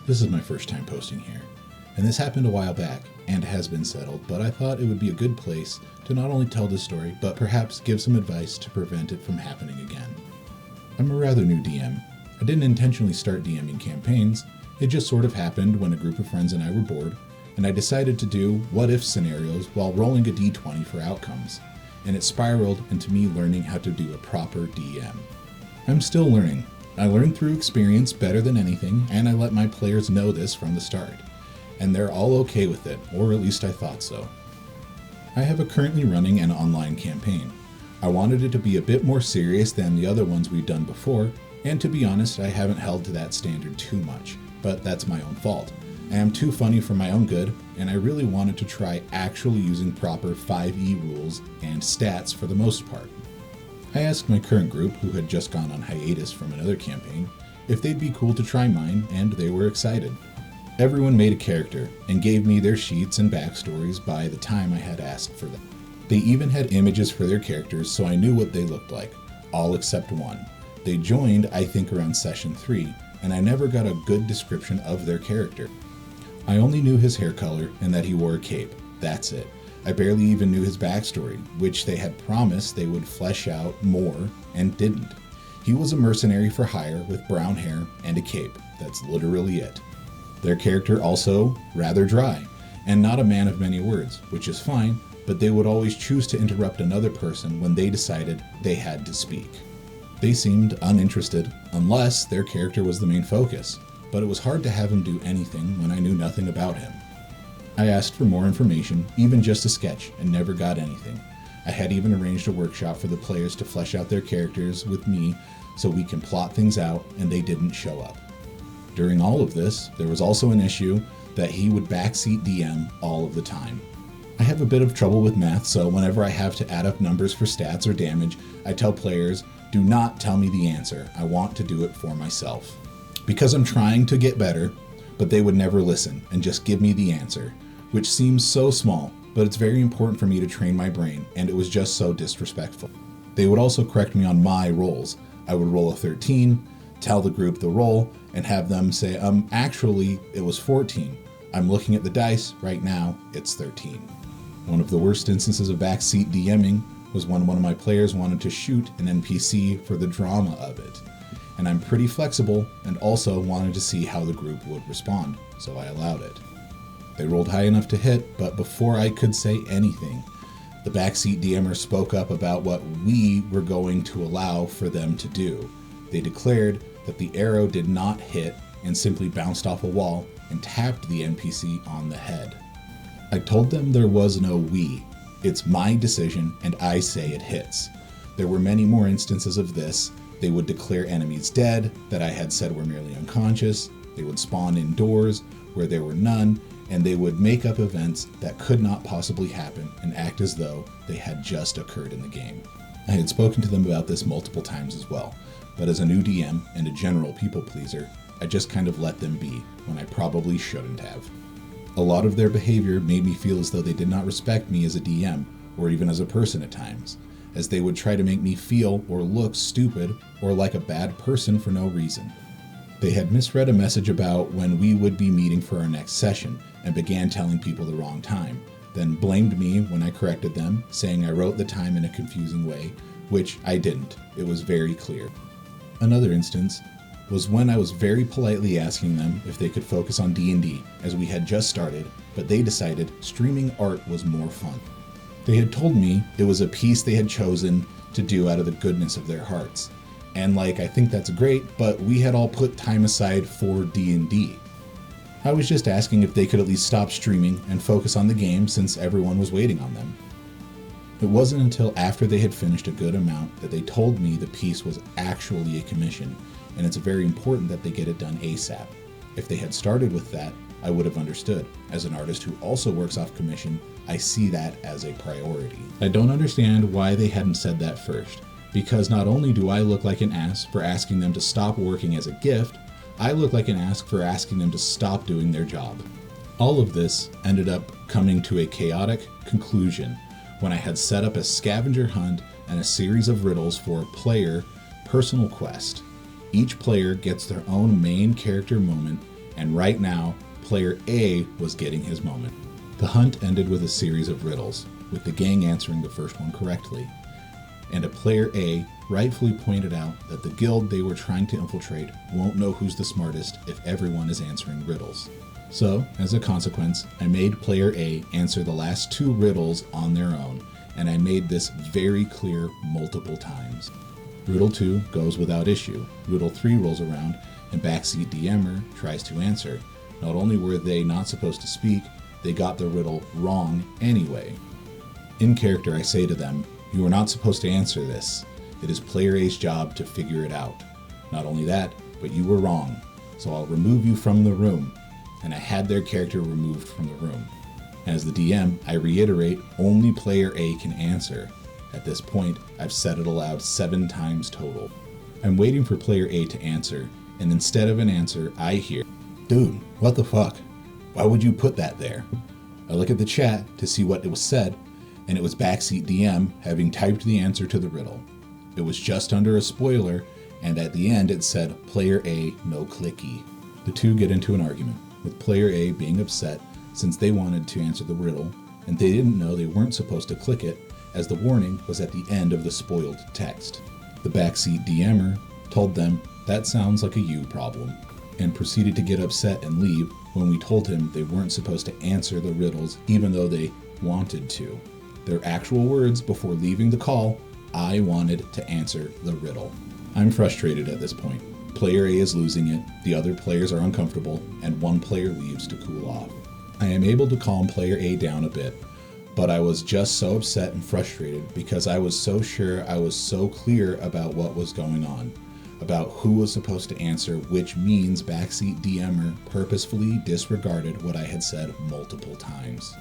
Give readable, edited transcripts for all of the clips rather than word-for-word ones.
This is my first time posting here, and this happened a while back and has been settled, but I thought it would be a good place to not only tell this story, but perhaps give some advice to prevent it from happening again. I'm a rather new DM. I didn't intentionally start DMing campaigns, it just sort of happened when a group of friends and I were bored, and I decided to do what-if scenarios while rolling a d20 for outcomes, and it spiraled into me learning how to do a proper DM. I'm still learning. I learned through experience better than anything, and I let my players know this from the start. And they're all okay with it, or at least I thought so. I have a currently running an online campaign. I wanted it to be a bit more serious than the other ones we've done before, and to be honest, I haven't held to that standard too much, but that's my own fault. I am too funny for my own good, and I really wanted to try actually using proper 5e rules and stats for the most part. I asked my current group, who had just gone on hiatus from another campaign, if they'd be cool to try mine, and they were excited. Everyone made a character, and gave me their sheets and backstories by the time I had asked for them. They even had images for their characters, so I knew what they looked like, all except one. They joined, I think, around session 3, and I never got a good description of their character. I only knew his hair color and that he wore a cape. That's it. I barely even knew his backstory, which they had promised they would flesh out more and didn't. He was a mercenary for hire with brown hair and a cape. That's literally it. Their character also rather dry, and not a man of many words, which is fine, but they would always choose to interrupt another person when they decided they had to speak. They seemed uninterested, unless their character was the main focus, but it was hard to have him do anything when I knew nothing about him. I asked for more information, even just a sketch, and never got anything. I had even arranged a workshop for the players to flesh out their characters with me so we can plot things out, and they didn't show up. During all of this, there was also an issue that he would backseat DM all of the time. I have a bit of trouble with math, so whenever I have to add up numbers for stats or damage, I tell players, do not tell me the answer. I want to do it for myself. Because I'm trying to get better, but they would never listen and just give me the answer, which seems so small, but it's very important for me to train my brain, and it was just so disrespectful. They would also correct me on my rolls. I would roll a 13, tell the group the roll, and have them say, actually, it was 14. I'm looking at the dice, right now, it's 13. One of the worst instances of backseat DMing was when one of my players wanted to shoot an NPC for the drama of it. And I'm pretty flexible, and also wanted to see how the group would respond, so I allowed it. They rolled high enough to hit, but before I could say anything, the backseat DMer spoke up about what we were going to allow for them to do. They declared that the arrow did not hit and simply bounced off a wall and tapped the NPC on the head. I told them there was no we. It's my decision and I say it hits. There were many more instances of this. They would declare enemies dead that I had said were merely unconscious. They would spawn indoors where there were none, and they would make up events that could not possibly happen and act as though they had just occurred in the game. I had spoken to them about this multiple times as well, but as a new DM and a general people pleaser, I just kind of let them be when I probably shouldn't have. A lot of their behavior made me feel as though they did not respect me as a DM, or even as a person at times, as they would try to make me feel or look stupid or like a bad person for no reason. They had misread a message about when we would be meeting for our next session and began telling people the wrong time, then blamed me when I corrected them, saying I wrote the time in a confusing way, which I didn't. It was very clear. Another instance was when I was very politely asking them if they could focus on D&D, as we had just started, but they decided streaming art was more fun. They had told me it was a piece they had chosen to do out of the goodness of their hearts. And I think that's great, but we had all put time aside for D&D. I was just asking if they could at least stop streaming and focus on the game since everyone was waiting on them. It wasn't until after they had finished a good amount that they told me the piece was actually a commission, and it's very important that they get it done ASAP. If they had started with that, I would have understood. As an artist who also works off commission, I see that as a priority. I don't understand why they hadn't said that first, because not only do I look like an ass for asking them to stop working as a gift, I look like an ass for asking them to stop doing their job. All of this ended up coming to a chaotic conclusion when I had set up a scavenger hunt and a series of riddles for a player personal quest. Each player gets their own main character moment, and right now, player A was getting his moment. The hunt ended with a series of riddles, with the gang answering the first one correctly. And a player A rightfully pointed out that the guild they were trying to infiltrate won't know who's the smartest if everyone is answering riddles. So, as a consequence, I made player A answer the last 2 riddles on their own, and I made this very clear multiple times. Riddle 2 goes without issue. Riddle 3 rolls around, and backseat DMer tries to answer. Not only were they not supposed to speak, they got the riddle wrong anyway. In character, I say to them, "You are not supposed to answer this. It is player A's job to figure it out. Not only that, but you were wrong, so I'll remove you from the room." And I had their character removed from the room. As the DM, I reiterate, only player A can answer. At this point, I've said it aloud 7 times total. I'm waiting for player A to answer, and instead of an answer, I hear, "Dude, what the fuck? Why would you put that there?" I look at the chat to see what it was said, and it was backseat DM having typed the answer to the riddle. It was just under a spoiler, and at the end it said, "Player A, no clicky." The two get into an argument, with player A being upset since they wanted to answer the riddle, and they didn't know they weren't supposed to click it, as the warning was at the end of the spoiled text. The backseat DMer told them, "That sounds like a you problem," and proceeded to get upset and leave when we told him they weren't supposed to answer the riddles even though they wanted to. Their actual words before leaving the call, "I wanted to answer the riddle." I'm frustrated at this point. Player A is losing it, the other players are uncomfortable, and one player leaves to cool off. I am able to calm player A down a bit, but I was just so upset and frustrated because I was so sure I was so clear about what was going on, about who was supposed to answer which means backseat DMer purposefully disregarded what I had said multiple times.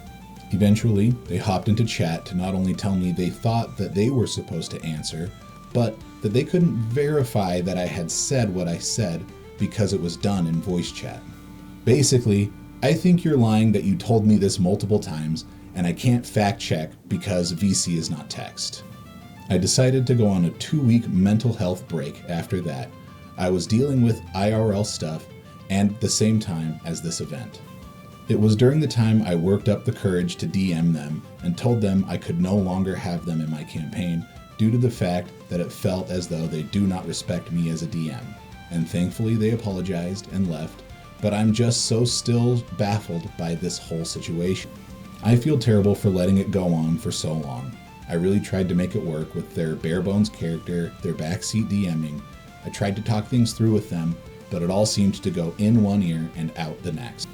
Eventually, they hopped into chat to not only tell me they thought that they were supposed to answer, but that they couldn't verify that I had said what I said because it was done in voice chat. Basically, "I think you're lying that you told me this multiple times, and I can't fact check because VC is not text." I decided to go on a 2-week mental health break after that. I was dealing with IRL stuff and at the same time as this event. It was during the time I worked up the courage to DM them and told them I could no longer have them in my campaign due to the fact that it felt as though they do not respect me as a DM. And thankfully they apologized and left, but I'm just so still baffled by this whole situation. I feel terrible for letting it go on for so long. I really tried to make it work with their bare bones character, their backseat DMing. I tried to talk things through with them, but it all seemed to go in one ear and out the next.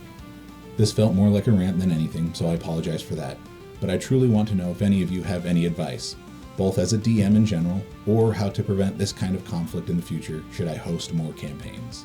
This felt more like a rant than anything, so I apologize for that. But I truly want to know if any of you have any advice, both as a DM in general, or how to prevent this kind of conflict in the future should I host more campaigns.